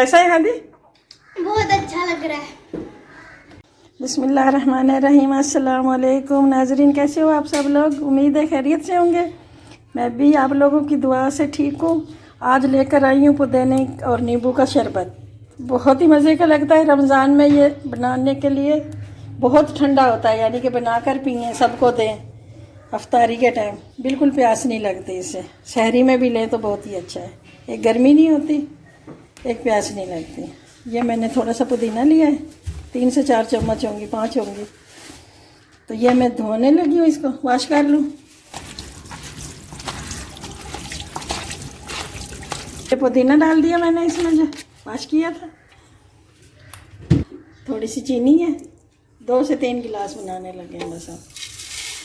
कैसा है हादी? बहुत अच्छा लग रहा है। बिस्मिल्लाहिर्रहमानिर्रहीम। अस्सलाम वालेकुम नाजरीन, कैसे हो आप सब लोग? उम्मीद है खैरियत से होंगे। मैं भी आप लोगों की दुआ से ठीक हूँ। आज लेकर आई हूँ पुदीने और नींबू का शरबत। बहुत ही मज़े का लगता है रमज़ान में ये बनाने के लिए। बहुत ठंडा होता है, यानी कि बनाकर पिए, सबको दें अफ्तारी के टाइम। बिल्कुल प्यास नहीं लगती इससे। शहरी में भी लें तो बहुत ही अच्छा है। एक गर्मी नहीं होती, एक प्यास नहीं लगती। ये मैंने थोड़ा सा पुदीना लिया है, 3 से 4 चम्मच होंगी, 5 होंगी। तो ये मैं धोने लगी हूँ, इसको वॉश कर लूँ। ये पुदीना डाल दिया मैंने इसमें जो वॉश किया था। थोड़ी सी चीनी है, 2 से 3 गिलास बनाने लगे हैं बस। अब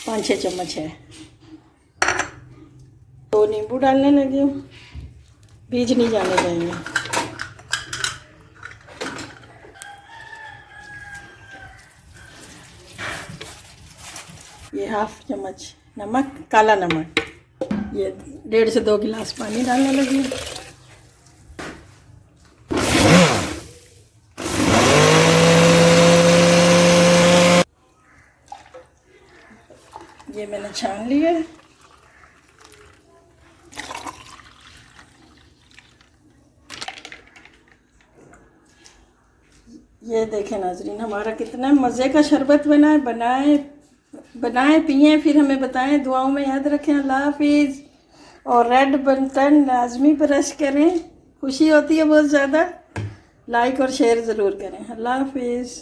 5-6 चम्मच है। 2 नींबू डालने लगी हूँ, बीज नहीं जाने देंगे। ये 1/2 चम्मच नमक, काला नमक। ये 1.5 से 2 गिलास पानी डालने लगी हूँ। ये मैंने छान लिया है। ये देखें नाजरीन, हमारा कितना मज़े का शरबत बना है। बनाएं पिएं, फिर हमें बताएं, दुआओं में याद रखें। अल्लाह हाफिज़। और रेड बटन लाजमी प्रेस करें, खुशी होती है बहुत ज़्यादा। लाइक और शेयर ज़रूर करें। अल्लाह हाफिज़।